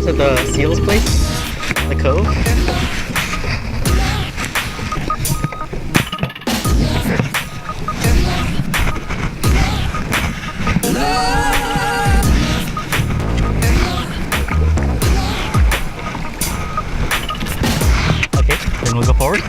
The seals place, the cove. Okay, then we'll go forward.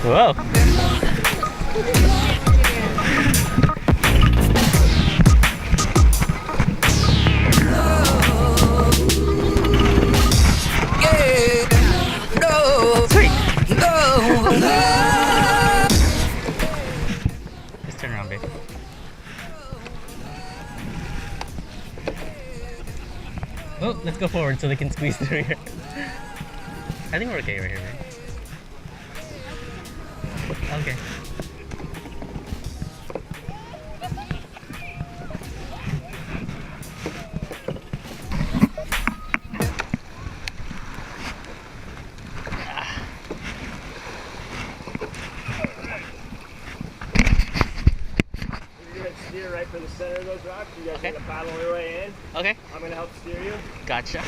Whoa. Sweet. Just turn around, babe. Oh, let's go forward so they can squeeze through here. I think we're okay right here, right? Okay. You're gonna steer right for the center of those rocks. You guys gonna paddle your way in. Okay. I'm gonna help steer you. Gotcha.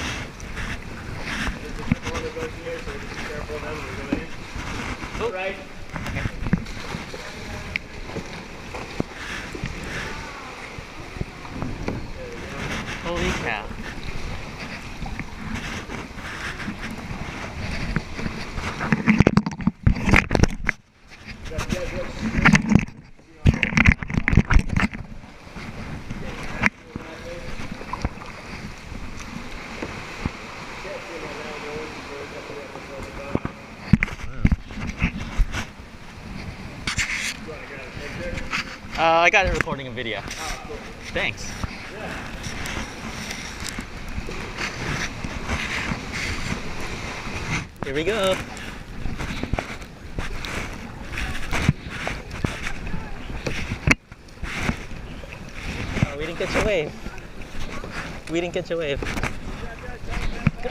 There's a couple other boats here, so just be careful of them when we go in. Oh. Right. Okay. Holy cow. I got it recording a video. Oh, cool. Thanks. Yeah. Here we go. Oh, we didn't catch a wave. We didn't catch a wave. Go.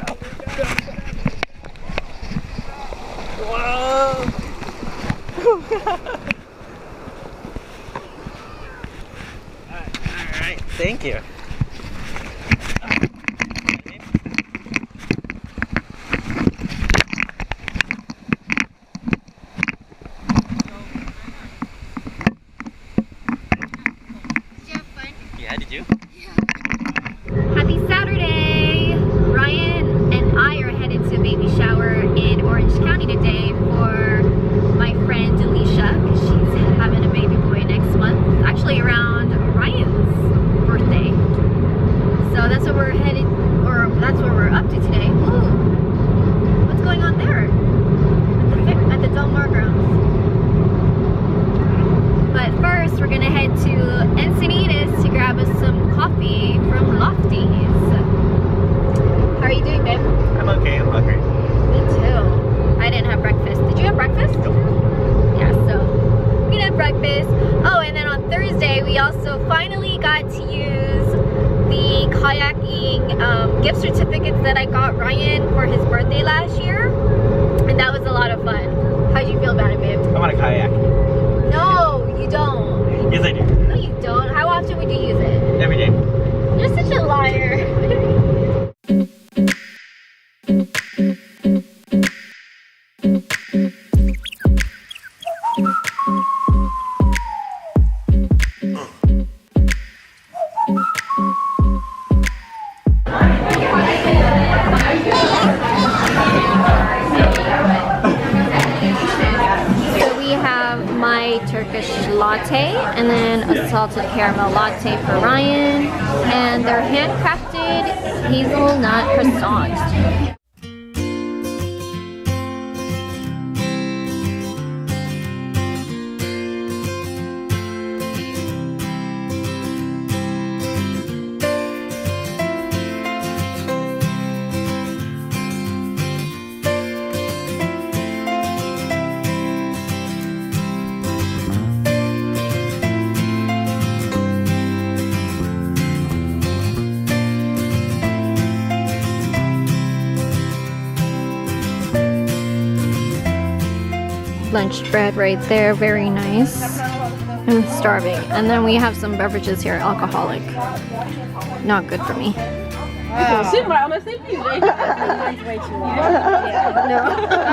Go. Whoa! Alright, thank you. Yeah, did you? Happy Saturday! Ryan and I are headed to a baby shower in Orange County today for my friend Alicia, because she's having a baby boy next month, actually around Ryan's birthday. So that's what we're headed, or that's what we're up to today. Ooh, what's going on there? At the Del Mar grounds. But first, we're gonna head to Encinitas to grab us some coffee from Lofty's. How are you doing, babe? I'm okay, I'm hungry. Me too. I didn't have breakfast. Did you have breakfast? Nope. Yeah, so we did breakfast. Oh, and then on Thursday, we also finally got to use the kayaking gift certificates that I got Ryan for his birthday last year. And that was a lot of fun. How'd you feel about it, babe? I want a kayak. No, you don't. Yes, I do. No, you don't. How often would you use it? Every day. You're such a liar. salted caramel latte for Ryan, and their handcrafted hazelnut croissants. Lunch bread right there, very nice. I'm starving. And then we have some beverages here, alcoholic. Not good for me.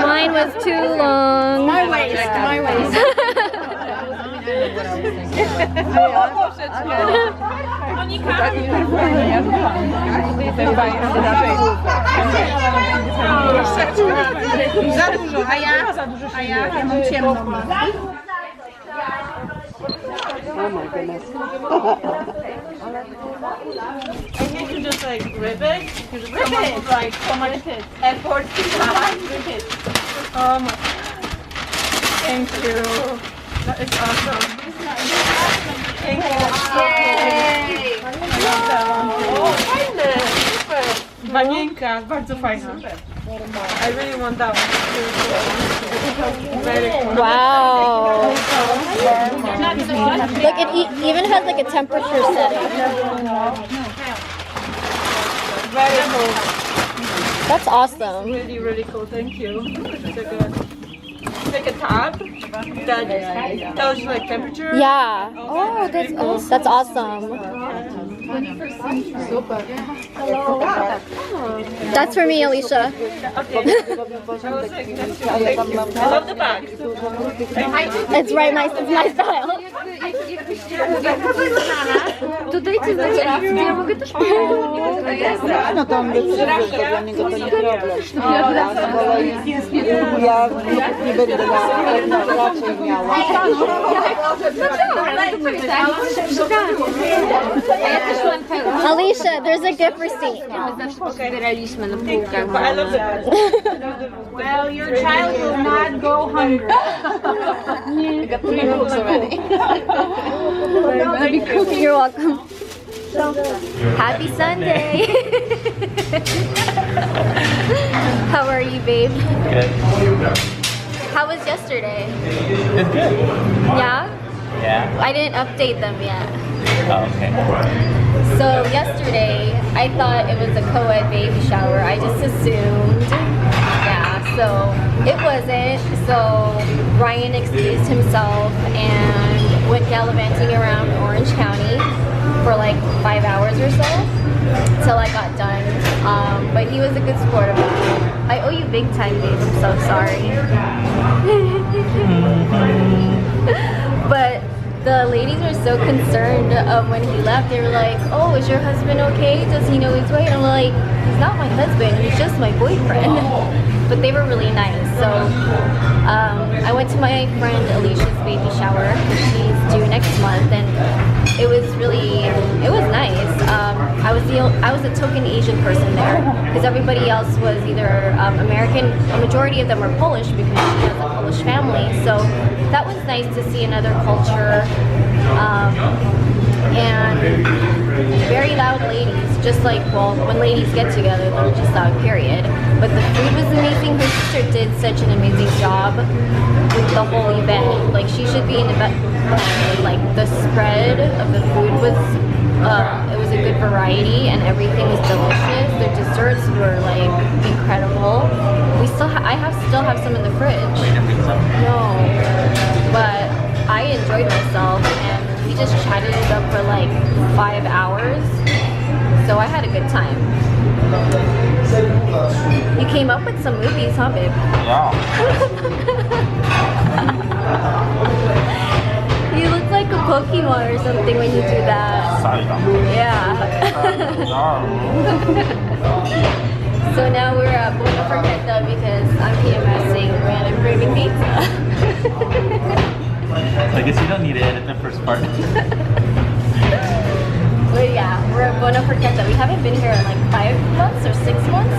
Mine was too long. My waist. Za dużo, a ja mam ciemną. Oh my goodness. And you can just like rip it. You just rip it. Like so much effort to rip it. Thank you. That is awesome. Thank you. Yay! I love that one. Oh, fajne. Super. Wanienka, bardzo fajna. I really want that one. Very cool. Wow. Look, it even has like a temperature setting. Very cool. That's awesome. Really, really cool. Thank you. It's like a tab that tells you like temperature. Yeah. Oh, that's awesome. That's for me, Alicia. Okay. I love the bag. It's right nice. It's my style. Tutaj ty znaczy, ja mogę też No to on decyzuje, że dla niego to nie problem. Ja nie będę raczej miała. Alicia, there's a gift receipt. But I love the bag. Well, your child will not go hungry. I got 3 books already. You're welcome. Happy Sunday. How are you, babe? Good. How was yesterday? It's good. Yeah? Yeah. I didn't update them yet. Oh, okay. So yesterday, I thought it was a co-ed baby shower. I just assumed. Yeah, so it wasn't. So Ryan excused himself and went gallivanting around Orange County for like 5 hours or so till I got done. But he was a good sport about it. I owe you big time, babe. I'm so sorry. But the ladies were so concerned when he left. They were like, oh, is your husband okay? Does he know his way? And I'm like, he's not my husband, he's just my boyfriend. But they were really nice. So I went to my friend Alicia's baby shower. She's due next month, and it was nice. I was a token Asian person there because everybody else was either American. A majority of them were Polish because she has a Polish family. So that was nice to see another culture. And very loud ladies, just like, well, when ladies get together, they're just loud, period. But the food was amazing. Her sister did such an amazing job with the whole event. Like, she should be in the like, the spread of the food was, it was a good variety and everything was delicious. Their desserts were, like, incredible. I still have some in the fridge. No, but I enjoyed myself, and we just chatted it up for like 5 hours, so I had a good time. You came up with some movies, huh, babe? Yeah. You look like a Pokemon or something when you do that. Yeah. So now we're going to forget though because I'm PMSing and I'm craving pizza. I guess you don't need to edit the first part. But yeah, we're gonna forget that we haven't been here in like 5 months or 6 months.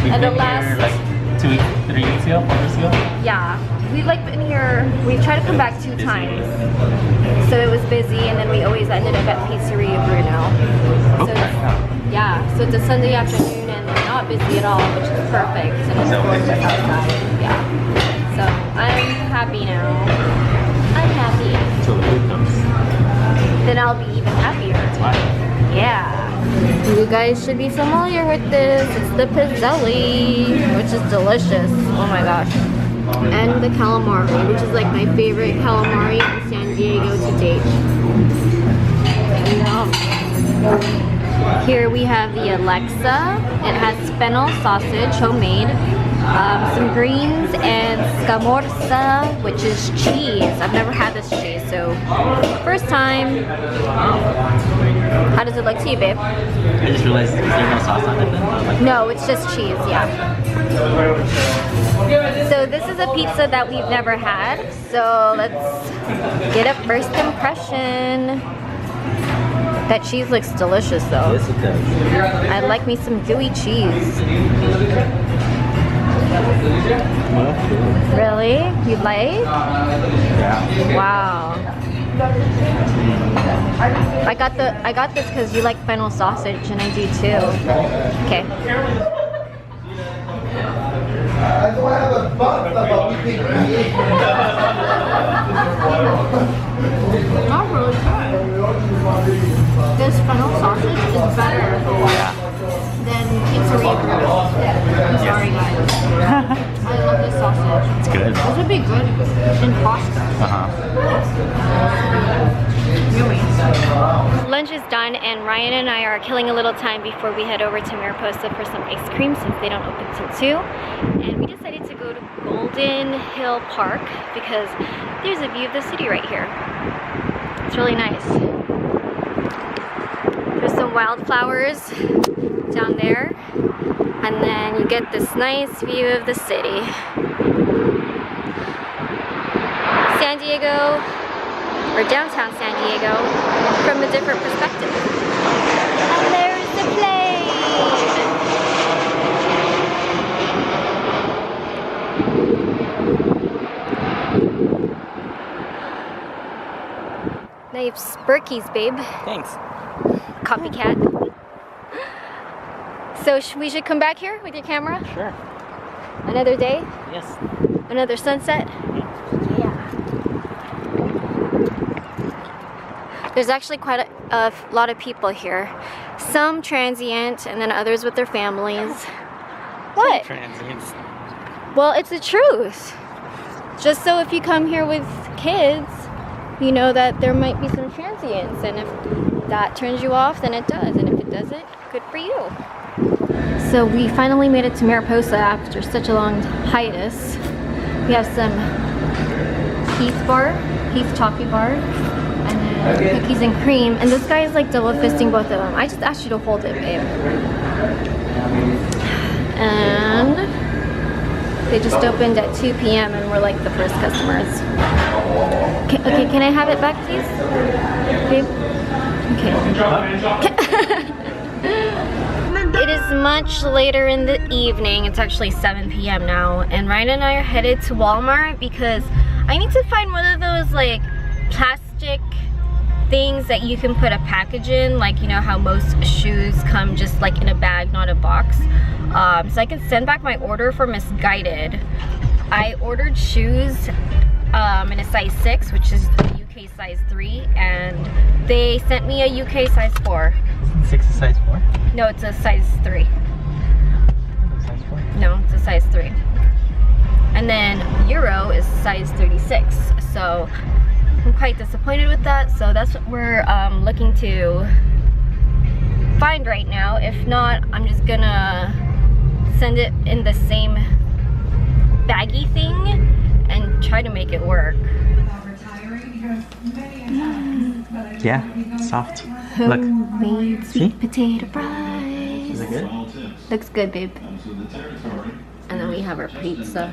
We've And been the last here like 2 weeks, 3 weeks ago, 4 weeks ago. yeah, we've like been here. We've tried to come back 2 times, so it was busy, and then we always ended up at Pizzeria Bruno. So Okay. yeah, so it's a Sunday afternoon, and they're not busy at all, which is perfect. And it's So gorgeous busy. outside. Yeah, so I'm happy now. I'm happy. So the food comes. Then I'll be even happier. Wow. Yeah. You guys should be familiar with this. It's the pizzelli, which is delicious. Oh my gosh. And the calamari, which is like my favorite calamari in San Diego to date. Yum. Here we have the Alexa. It has fennel sausage, homemade. Some greens and scamorza, which is cheese. I've never had this cheese, so first time. How does it look to you, babe? I just realized there's no sauce on it then. Like, No, it's just cheese, yeah. So this is a pizza that we've never had. So let's get a first impression. That cheese looks delicious though. yes, it does. I like me some gooey cheese. Really? You like? Yeah. Wow. I got this because you like fennel sausage and I do too. Okay. Not really good. This fennel sausage is better than pizzeria. I'm sorry guys. I love this sausage. It's good. This would be good in pasta. Lunch is done and Ryan and I are killing a little time before we head over to Mariposa for some ice cream since they don't open till 2. And we decided to go to Golden Hill Park because there's a view of the city right here. It's really nice. There's some wildflowers down there and then you get this nice view of the city. San Diego, or downtown San Diego, from a different perspective. And there's the plane! Nice Berkeys, babe. Thanks. Copycat. So we should come back here with your camera? Sure. Another day? Yes. Another sunset? Yeah. There's actually quite a lot of people here. Some transient and then others with their families. What? Transients. Well, it's the truth. Just so if you come here with kids, you know that there might be some transients, and if that turns you off, then it does, and if it doesn't, good for you. So we finally made it to Mariposa after such a long hiatus. We have some Peace Toffee Bar, and then cookies and cream, and this guy is like double fisting both of them. I just asked you to hold it, babe. And they just opened at 2 p.m. and we're like the first customers. Okay, can I have it back, please? Babe? Okay. It is much later in the evening. It's actually 7 p.m. now, and Ryan and I are headed to Walmart because I need to find one of those like plastic things that you can put a package in, like you know how most shoes come just like in a bag, not a box. So I can send back my order for Misguided. I ordered shoes in a size 6, which is a UK size 3, and they sent me a UK size 4. 6 is size 4? No, it's a size 3. Size 4? No, it's a size 3. And then Euro is size 36. So I'm quite disappointed with that. So that's what we're looking to find right now. If not, I'm just gonna send it in the same baggy thing and try to make it work. Yeah, soft. Look. Homemade See? sweet potato fries. Is it good? Looks good, babe. And then we have our pizza.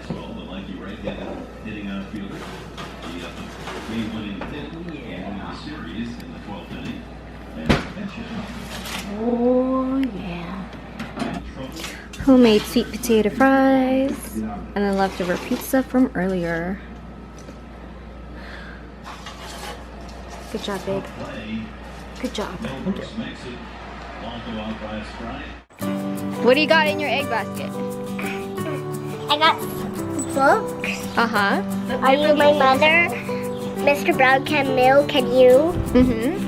Oh yeah. Homemade sweet potato fries and then leftover pizza from earlier. Good job, babe. Good job. What do you got in your egg basket? I got books. Uh-huh. Are you my mother? Mr. Brown, can milk, can you? Mm-hmm.